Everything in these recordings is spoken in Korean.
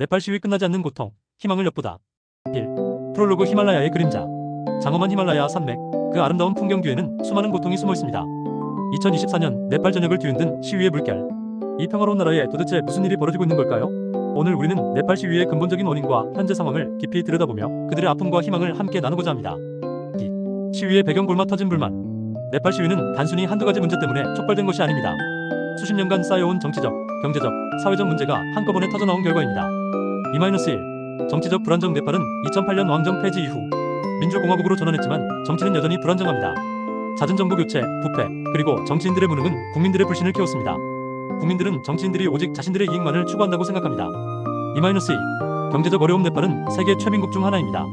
네팔 시위 끝나지 않는 고통, 희망을 엿보다. 1. 프롤로그 히말라야의 그림자. 장엄한 히말라야 산맥, 그 아름다운 풍경 뒤에는 수많은 고통이 숨어 있습니다. 2024년 네팔 전역을 뒤흔든 시위의 물결. 이 평화로운 나라에 도대체 무슨 일이 벌어지고 있는 걸까요? 오늘 우리는 네팔 시위의 근본적인 원인과 현재 상황을 깊이 들여다보며 그들의 아픔과 희망을 함께 나누고자 합니다. 2. 시위의 배경 골마 터진 불만. 네팔 시위는 단순히 한두 가지 문제 때문에 촉발된 것이 아닙니다. 수십 년간 쌓여온 정치적, 경제적, 사회적 문제가 한꺼번에 터져나온 결과입니다. 2-1. 정치적 불안정. 네팔은 2008년 왕정 폐지 이후 민주공화국으로 전환했지만 정치는 여전히 불안정합니다. 잦은 정부 교체, 부패, 그리고 정치인들의 무능은 국민들의 불신을 키웠습니다. 국민들은 정치인들이 오직 자신들의 이익만을 추구한다고 생각합니다. 2-2. 경제적 어려움. 네팔은 세계 최빈국 중 하나입니다.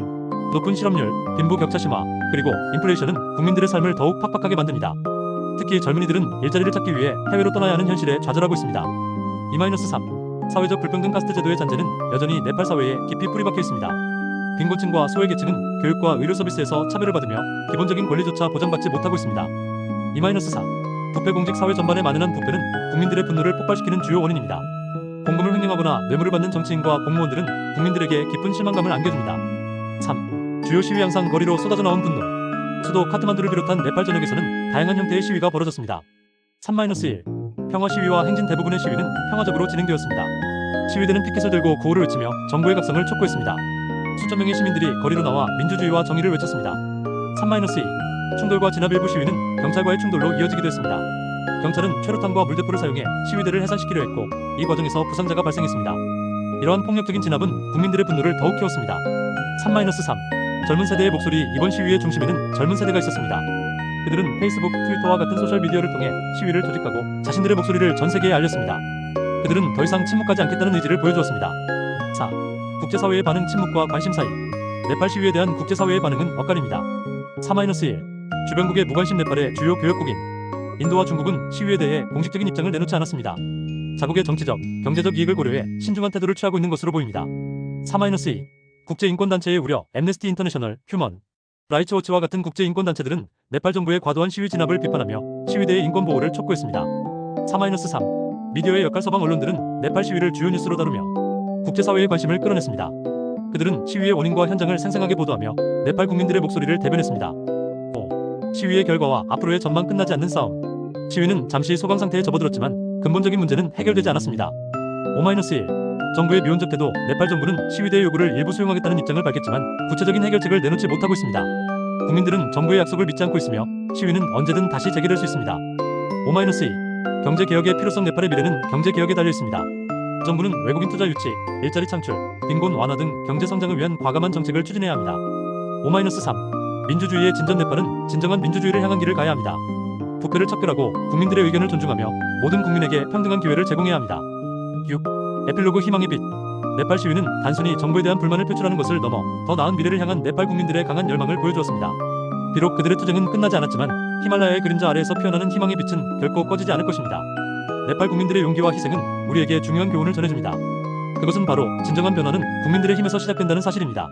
높은 실업률, 빈부 격차 심화, 그리고 인플레이션은 국민들의 삶을 더욱 팍팍하게 만듭니다. 특히 젊은이들은 일자리를 찾기 위해 해외로 떠나야 하는 현실에 좌절하고 있습니다. 2-3. 사회적 불평등. 카스트 제도의 잔재는 여전히 네팔 사회에 깊이 뿌리박혀 있습니다. 빈곤층과 소외계층은 교육과 의료 서비스에서 차별을 받으며 기본적인 권리조차 보장받지 못하고 있습니다. 2-4. 부패. 공직 사회 전반에 만연한 부패는 국민들의 분노를 폭발시키는 주요 원인입니다. 공금을 횡령하거나 뇌물을 받는 정치인과 공무원들은 국민들에게 깊은 실망감을 안겨줍니다. 3. 주요 시위. 양상 거리로 쏟아져 나온 분노. 수도 카트만두를 비롯한 네팔 전역에서는 다양한 형태의 시위가 벌어졌습니다. 3-1. 평화 시위와 행진. 대부분의 시위는 평화적으로 진행되었습니다. 시위대는 피켓을 들고 구호를 외치며 정부의 각성을 촉구했습니다. 수천 명의 시민들이 거리로 나와 민주주의와 정의를 외쳤습니다. 3-2. 충돌과 진압. 일부 시위는 경찰과의 충돌로 이어지기도 했습니다. 경찰은 최루탄과 물대포를 사용해 시위대를 해산시키려 했고 이 과정에서 부상자가 발생했습니다. 이러한 폭력적인 진압은 국민들의 분노를 더욱 키웠습니다. 3-3. 젊은 세대의 목소리. 이번 시위의 중심에는 젊은 세대가 있었습니다. 그들은 페이스북, 트위터와 같은 소셜미디어를 통해 시위를 조직하고 자신들의 목소리를 전 세계에 알렸습니다. 그들은 더 이상 침묵하지 않겠다는 의지를 보여주었습니다. 4. 국제사회의 반응. 침묵과 관심 사이. 네팔 시위에 대한 국제사회의 반응은 엇갈립니다. 3-1. 주변국의 무관심. 네팔의 주요 교역국인 인도와 중국은 시위에 대해 공식적인 입장을 내놓지 않았습니다. 자국의 정치적, 경제적 이익을 고려해 신중한 태도를 취하고 있는 것으로 보입니다. 3-2. 국제인권단체의 우려. 엠네스티 인터내셔널, 휴먼 라이츠 워치와 같은 국제인권단체들은 네팔 정부의 과도한 시위 진압을 비판하며 시위대의 인권 보호를 촉구했습니다. 3-3. 미디어의 역할. 서방 언론들은 네팔 시위를 주요 뉴스로 다루며 국제사회의 관심을 끌어냈습니다. 그들은 시위의 원인과 현장을 생생하게 보도하며 네팔 국민들의 목소리를 대변했습니다. 5. 시위의 결과와 앞으로의 전망. 끝나지 않는 싸움. 시위는 잠시 소강 상태에 접어들었지만 근본적인 문제는 해결되지 않았습니다. 5-1. 정부의 미온적 태도. 네팔 정부는 시위대의 요구를 일부 수용하겠다는 입장을 밝혔지만 구체적인 해결책을 내놓지 못하고 있습니다. 국민들은 정부의 약속을 믿지 않고 있으며 시위는 언제든 다시 재개될 수 있습니다. 5-2. 경제개혁의 필요성. 네팔의 미래는 경제개혁에 달려 있습니다. 정부는 외국인 투자 유치, 일자리 창출, 빈곤 완화 등 경제 성장을 위한 과감한 정책을 추진해야 합니다. 5-3. 민주주의의 진전. 네팔은 진정한 민주주의를 향한 길을 가야 합니다. 부패를 척결하고 국민들의 의견을 존중하며 모든 국민에게 평등한 기회를 제공해야 합니다. 6. 에필로그. 희망의 빛. 네팔 시위는 단순히 정부에 대한 불만을 표출하는 것을 넘어 더 나은 미래를 향한 네팔 국민들의 강한 열망을 보여주었습니다. 비록 그들의 투쟁은 끝나지 않았지만 히말라야의 그림자 아래에서 피어나는 희망의 빛은 결코 꺼지지 않을 것입니다. 네팔 국민들의 용기와 희생은 우리에게 중요한 교훈을 전해줍니다. 그것은 바로 진정한 변화는 국민들의 힘에서 시작된다는 사실입니다.